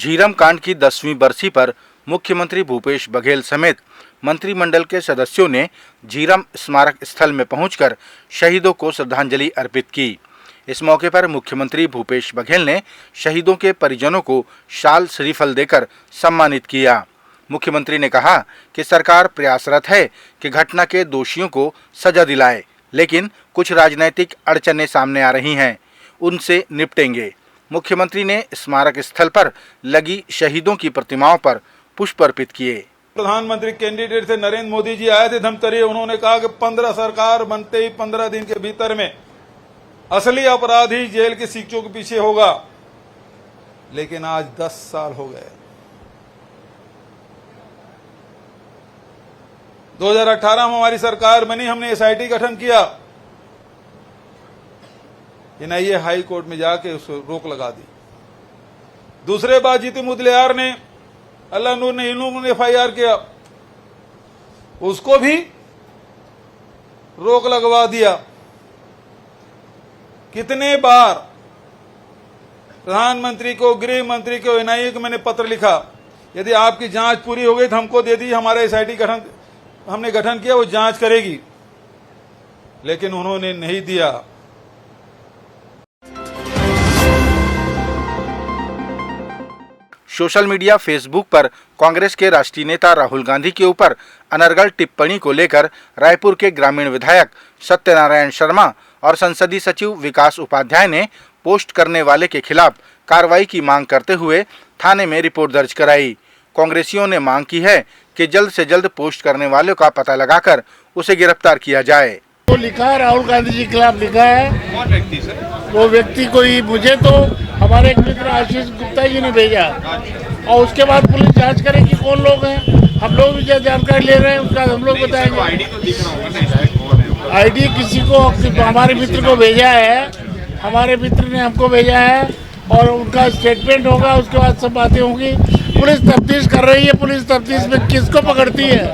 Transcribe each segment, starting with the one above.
झीरम कांड की 10वीं बरसी पर मुख्यमंत्री भूपेश बघेल समेत मंत्रिमंडल के सदस्यों ने झीरम स्मारक स्थल में पहुंचकर शहीदों को श्रद्धांजलि अर्पित की। इस मौके पर मुख्यमंत्री भूपेश बघेल ने शहीदों के परिजनों को शाल श्रीफल देकर सम्मानित किया। मुख्यमंत्री ने कहा कि सरकार प्रयासरत है कि घटना के दोषियों को सजा दिलाए, लेकिन कुछ राजनीतिक अड़चनें सामने आ रही हैं, उनसे निपटेंगे। मुख्यमंत्री ने स्मारक स्थल पर लगी शहीदों की प्रतिमाओं पर पुष्प अर्पित किए। प्रधानमंत्री कैंडिडेट थे नरेंद्र मोदी जी आए थे धमतरी। उन्होंने कहा कि 15 सरकार बनते ही 15 दिन के भीतर में असली अपराधी जेल की सीटों के पीछे होगा, लेकिन आज 10 साल हो गए। 2018 में हमारी सरकार बनी, हमने एसआईटी गठन किया, एनआईए हाई कोर्ट में जाके उसको रोक लगा दी। दूसरे बार जीतू मुदलियार ने अल्लाह नूर ने इन्होंने एफआईआर किया, उसको भी रोक लगवा दिया। कितने बार प्रधानमंत्री को, गृह मंत्री को, एनआईए को मैंने पत्र लिखा, यदि आपकी जांच पूरी हो गई तो हमको दे दीजिए, हमारा एसआईटी हमने गठन किया, वो जांच करेगी, लेकिन उन्होंने नहीं दिया। सोशल मीडिया फेसबुक पर कांग्रेस के राष्ट्रीय नेता राहुल गांधी के ऊपर अनर्गल टिप्पणी को लेकर रायपुर के ग्रामीण विधायक सत्यनारायण शर्मा और संसदीय सचिव विकास उपाध्याय ने पोस्ट करने वाले के खिलाफ कार्रवाई की मांग करते हुए थाने में रिपोर्ट दर्ज कराई। कांग्रेसियों ने मांग की है कि जल्द से जल्द पोस्ट करने वालों का पता लगाकर उसे गिरफ्तार किया जाए। वो लिखा है, राहुल गांधी जी के खिलाफ लिखा है। कौन व्यक्ति सर? वो व्यक्ति कोई, मुझे तो हमारे एक मित्र आशीष गुप्ता जी ने भेजा, और उसके बाद पुलिस जांच करेगी कौन लोग हैं। हम लोग भी जानकारी ले रहे हैं, उसका हम लोग बताएंगे। आईडी किसी को, हमारे मित्र को भेजा है, हमारे मित्र ने हमको भेजा है, और उनका स्टेटमेंट होगा, उसके बाद सब बातें होंगी। पुलिस तफ्तीश कर रही है। पुलिस तफ्तीश में किसको पकड़ती है,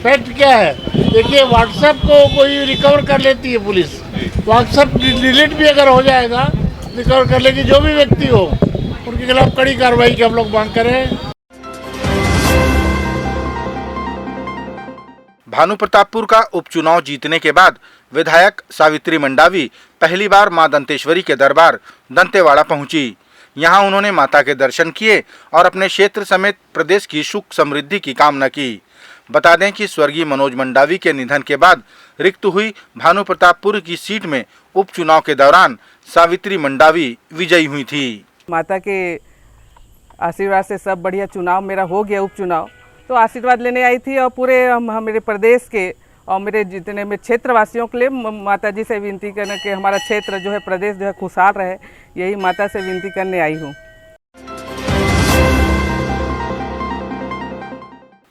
फैक्ट क्या है? देखिए, व्हाट्सएप को कोई रिकवर कर लेती है पुलिस, व्हाट्सएप डिलीट भी अगर हो जाएगा रिकवर कर लेगी। जो भी व्यक्ति हो उनके खिलाफ कड़ी कार्रवाई की हम लोग मांग करें। भानुप्रतापपुर का उपचुनाव जीतने के बाद विधायक सावित्री मंडावी पहली बार मां दंतेश्वरी के दरबार दंतेवाड़ा पहुंची। यहां उन्होंने माता के दर्शन किए और अपने क्षेत्र समेत प्रदेश की सुख समृद्धि की कामना की। बता दें कि स्वर्गीय मनोज मंडावी के निधन के बाद रिक्त हुई भानुप्रतापपुर की सीट में उपचुनाव के दौरान सावित्री मंडावी विजयी हुई थी। माता के आशीर्वाद से सब बढ़िया चुनाव मेरा हो गया, उपचुनाव। तो आशीर्वाद लेने आई थी, और पूरे मेरे प्रदेश के और मेरे जितने में क्षेत्रवासियों के लिए माता जी से विनती करने के हमारा क्षेत्र जो है, प्रदेश जो है खुशहाल रहे, यही माता से विनती करने आई हूँ।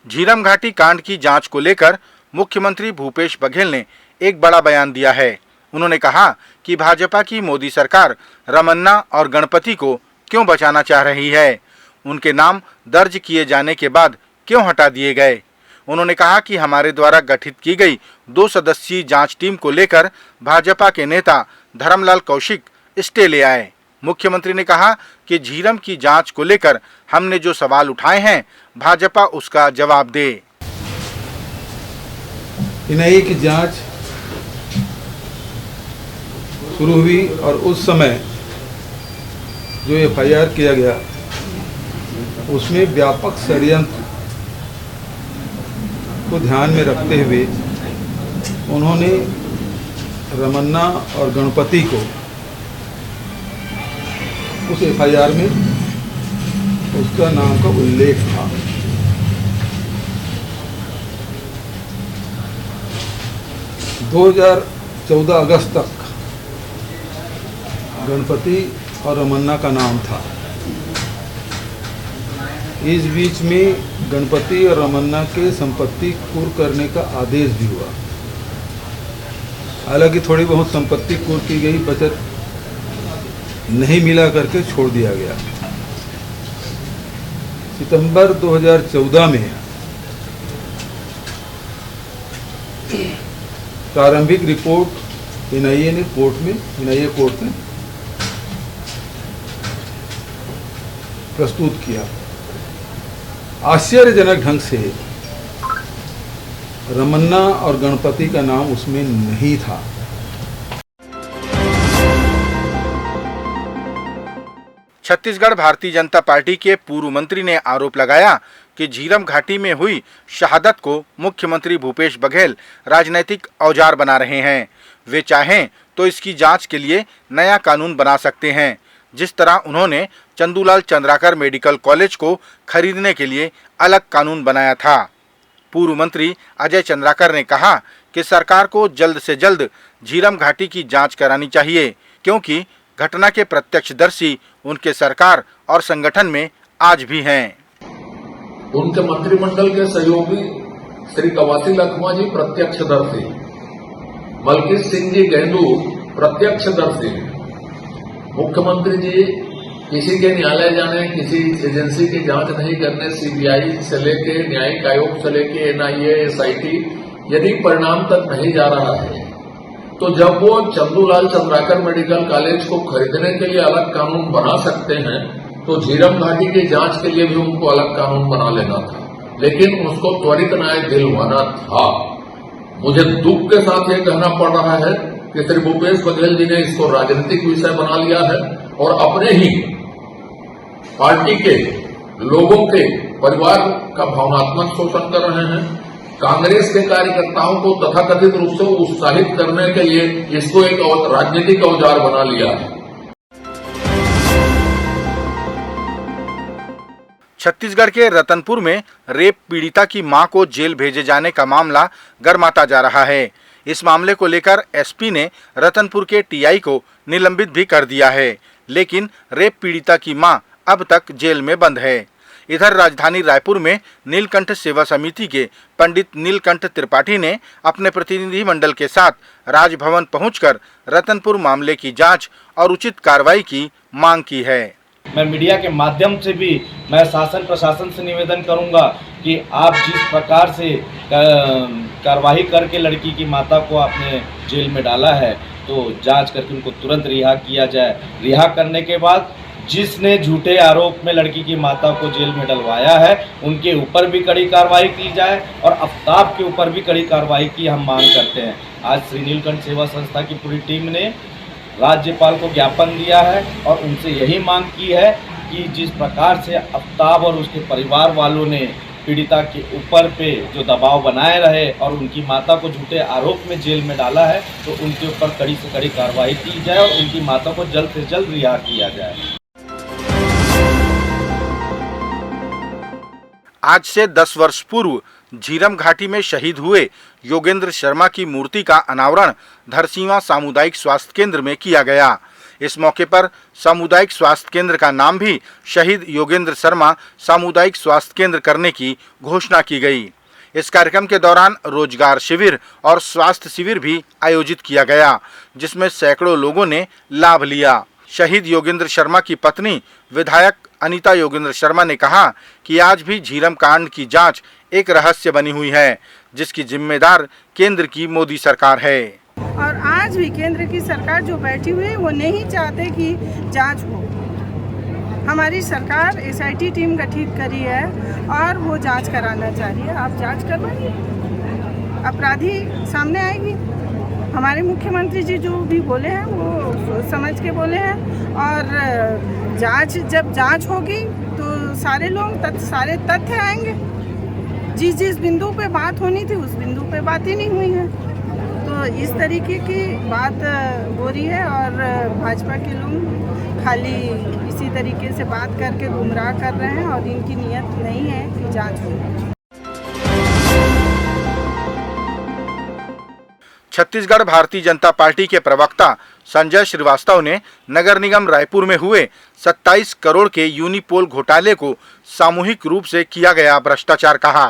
झीरम घाटी कांड की जांच को लेकर मुख्यमंत्री भूपेश बघेल ने एक बड़ा बयान दिया है। उन्होंने कहा कि भाजपा की मोदी सरकार रमन्ना और गणपति को क्यों बचाना चाह रही है, उनके नाम दर्ज किए जाने के बाद क्यों हटा दिए गए। उन्होंने कहा कि हमारे द्वारा गठित की गई 2 सदस्यीय जांच टीम को लेकर भाजपा के नेता धर्मलाल कौशिक स्टे ले आए। मुख्यमंत्री ने कहा कि झीरम की जांच को लेकर हमने जो सवाल उठाए हैं, भाजपा उसका जवाब दे। एनआईए की जांच शुरू हुई और उस समय जो एफआईआर किया गया उसमें व्यापक षड्यंत्र को ध्यान में रखते हुए उन्होंने रमन्ना और गणपति को उस एफआईआर में उसका नाम का उल्लेख था। (2014) अगस्त तक गणपति और रमन्ना का नाम था। इस बीच में गणपति और रमन्ना के संपत्ति कुर्क करने का आदेश भी हुआ। हालांकि थोड़ी बहुत संपत्ति कुर्क की गई, बचत नहीं मिला करके छोड़ दिया गया। सितंबर 2014 में प्रारंभिक रिपोर्ट एनआईए कोर्ट में प्रस्तुत किया। आश्चर्यजनक ढंग से रमन्ना और गणपति का नाम उसमें नहीं था। छत्तीसगढ़ भारतीय जनता पार्टी के पूर्व मंत्री ने आरोप लगाया कि झीरम घाटी में हुई शहादत को मुख्यमंत्री भूपेश बघेल राजनीतिक औजार बना रहे हैं। वे चाहें तो इसकी जांच के लिए नया कानून बना सकते हैं, जिस तरह उन्होंने चंदूलाल चंद्राकर मेडिकल कॉलेज को खरीदने के लिए अलग कानून बनाया था। पूर्व मंत्री अजय चंद्राकर ने कहा कि सरकार को जल्द से जल्द झीरम घाटी की जांच करानी चाहिए, क्योंकि घटना के प्रत्यक्षदर्शी उनके सरकार और संगठन में आज भी हैं। उनके मंत्रिमंडल के सहयोगी श्री कवासी लखमा जी प्रत्यक्षदर्शी, मलकीत सिंह जी गेंडू प्रत्यक्षदर्शी, मुख्यमंत्री जी किसी के न्यायालय जाने, किसी एजेंसी की जांच नहीं करने, सीबीआई से लेके न्यायिक आयोग से लेके एनआईए, एसआईटी, यदि परिणाम तक नहीं जा रहा है तो जब वो चंदूलाल चंद्राकर मेडिकल कॉलेज को खरीदने के लिए अलग कानून बना सकते हैं तो झीरम घाटी की जांच के लिए भी उनको अलग कानून बना लेना था, लेकिन उसको त्वरित न्याय दिलवाना था। मुझे दुख के साथ ये कहना पड़ रहा है कि श्री भूपेश बघेल जी ने इसको राजनीतिक विषय बना लिया है और अपने ही पार्टी के लोगों के परिवार का भावनात्मक शोषण कर रहे हैं। कांग्रेस के कार्यकर्ताओं को तथाकथित रूप से उत्साहित करने के लिए इसको एक राजनीतिक औजार बना लिया है। छत्तीसगढ़ के रतनपुर में रेप पीड़िता की मां को जेल भेजे जाने का मामला गर्माता जा रहा है। इस मामले को लेकर एसपी ने रतनपुर के टीआई को निलंबित भी कर दिया है, लेकिन रेप पीड़िता की मां अब तक जेल में बंद है। इधर राजधानी रायपुर में नीलकंठ सेवा समिति के पंडित नीलकंठ त्रिपाठी ने अपने प्रतिनिधि मंडल के साथ राजभवन पहुंचकर रतनपुर मामले की जांच और उचित कार्रवाई की मांग की है। मैं मीडिया के माध्यम से भी मैं शासन प्रशासन से निवेदन करूंगा कि आप जिस प्रकार से कार्रवाई करके लड़की की माता को आपने जेल में डाला है तो जांच करके उनको तुरंत रिहा किया जाए। रिहा करने के बाद जिसने झूठे आरोप में लड़की की माता को जेल में डलवाया है उनके ऊपर भी कड़ी कार्रवाई की जाए और आफ्ताब के ऊपर भी कड़ी कार्रवाई की हम मांग करते हैं। आज श्री नीलकंठ सेवा संस्था की पूरी टीम ने राज्यपाल को ज्ञापन दिया है और उनसे यही मांग की है कि जिस प्रकार से आफ्ताब और उसके परिवार वालों ने पीड़िता के ऊपर पे जो दबाव बनाए रहे और उनकी माता को झूठे आरोप में जेल में डाला है तो उनके ऊपर कड़ी से कड़ी कार्रवाई की जाए और उनकी माता को जल्द से जल्द रिहा किया जाए। आज से 10 वर्ष पूर्व झीरम घाटी में शहीद हुए योगेंद्र शर्मा की मूर्ति का अनावरण धरसींवा सामुदायिक स्वास्थ्य केंद्र में किया गया। इस मौके पर सामुदायिक स्वास्थ्य केंद्र का नाम भी शहीद योगेंद्र शर्मा सामुदायिक स्वास्थ्य केंद्र करने की घोषणा की गई। इस कार्यक्रम के दौरान रोजगार शिविर और स्वास्थ्य शिविर भी आयोजित किया गया, जिसमें सैकड़ों लोगों ने लाभ लिया। शहीद योगेंद्र शर्मा की पत्नी विधायक अनीता योगेंद्र शर्मा ने कहा कि आज भी झीरम कांड की जांच एक रहस्य बनी हुई है, जिसकी जिम्मेदार केंद्र की मोदी सरकार है। और आज भी केंद्र की सरकार जो बैठी हुई है वो नहीं चाहते कि जांच हो। हमारी सरकार एसआईटी टीम गठित करी है और वो जांच कराना चाह रही है। आप जांच करवाइए, अपराधी सामने आएगी। हमारे मुख्यमंत्री जी जो भी बोले हैं वो सोच समझ के बोले हैं और जब जांच होगी तो सारे लोग सारे तथ्य आएंगे। जिस बिंदु पे बात होनी थी उस बिंदु पे बात ही नहीं हुई है, तो इस तरीके की बात हो रही है और भाजपा के लोग खाली इसी तरीके से बात करके गुमराह कर रहे हैं और इनकी नीयत नहीं है कि जांच हो। छत्तीसगढ़ भारतीय जनता पार्टी के प्रवक्ता संजय श्रीवास्तव ने नगर निगम रायपुर में हुए 27 करोड़ के यूनिपोल घोटाले को सामूहिक रूप से किया गया भ्रष्टाचार कहा।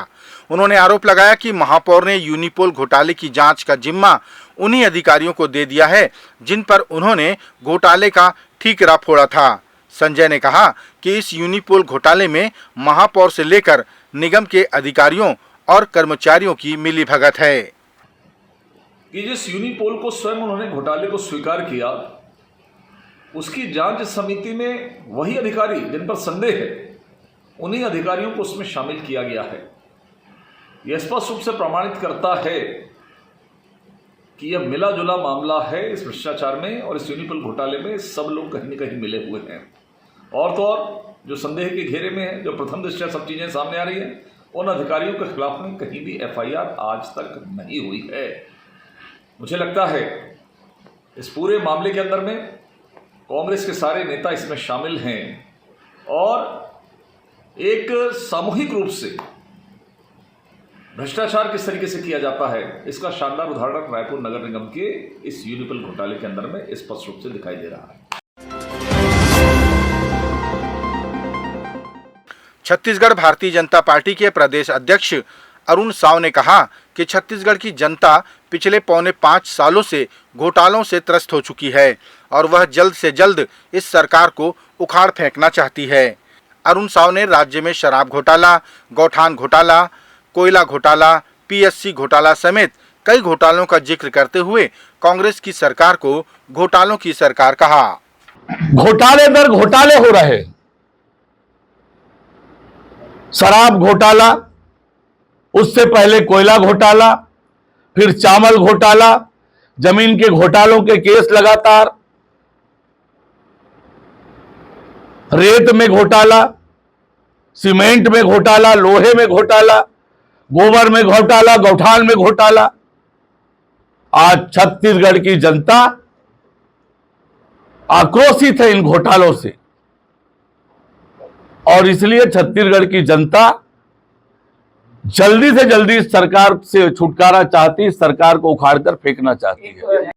उन्होंने आरोप लगाया कि महापौर ने यूनिपोल घोटाले की जांच का जिम्मा उन्हीं अधिकारियों को दे दिया है जिन पर उन्होंने घोटाले का ठीकरा फोड़ा था। संजय ने कहा कि इस यूनिपोल घोटाले में महापौर से लेकर निगम के अधिकारियों और कर्मचारियों की मिलीभगत है। कि जिस यूनिपोल को स्वयं उन्होंने घोटाले को स्वीकार किया उसकी जांच समिति में वही अधिकारी जिन पर संदेह है, उन्हीं अधिकारियों को उसमें शामिल किया गया है। यह स्पष्ट रूप से प्रमाणित करता है कि यह मिला जुला मामला है। इस भ्रष्टाचार में और इस यूनिपल घोटाले में सब लोग कहीं न कहीं मिले हुए हैं। और तो और जो संदेह के घेरे में है, जो प्रथम दृष्टया सब चीजें सामने आ रही हैं, उन अधिकारियों के खिलाफ में कहीं भी FIR आज तक नहीं हुई है। मुझे लगता है इस पूरे मामले के अंदर में कांग्रेस के सारे नेता इसमें शामिल हैं और एक सामूहिक रूप से भ्रष्टाचार किस तरीके से किया जाता है, इसका शानदार उदाहरण रायपुर नगर निगम के इस यूनिपल घोटाले के अंदर में स्पष्ट रूप से दिखाई दे रहा है। छत्तीसगढ़ भारतीय जनता पार्टी के प्रदेश अध्यक्ष अरुण साव ने कहा कि छत्तीसगढ़ की जनता पिछले 4.25 सालों से घोटालों से त्रस्त हो चुकी है और वह जल्द से जल्द इस सरकार को उखाड़ फेंकना चाहती है। अरुण साव ने राज्य में शराब घोटाला, गौठान घोटाला, कोयला घोटाला, PSC घोटाला समेत कई घोटालों का जिक्र करते हुए कांग्रेस की सरकार को घोटालों की सरकार कहा। घोटाले दर घोटाले हो रहे, शराब घोटाला, उससे पहले कोयला घोटाला, फिर चावल घोटाला, जमीन के घोटालों के केस लगातार, रेत में घोटाला, सीमेंट में घोटाला, लोहे में घोटाला, गोबर में घोटाला, गौठान में घोटाला। आज छत्तीसगढ़ की जनता आक्रोशित है इन घोटालों से और इसलिए छत्तीसगढ़ की जनता जल्दी से जल्दी सरकार से छुटकारा चाहती, सरकार को उखाड़कर फेंकना चाहती है।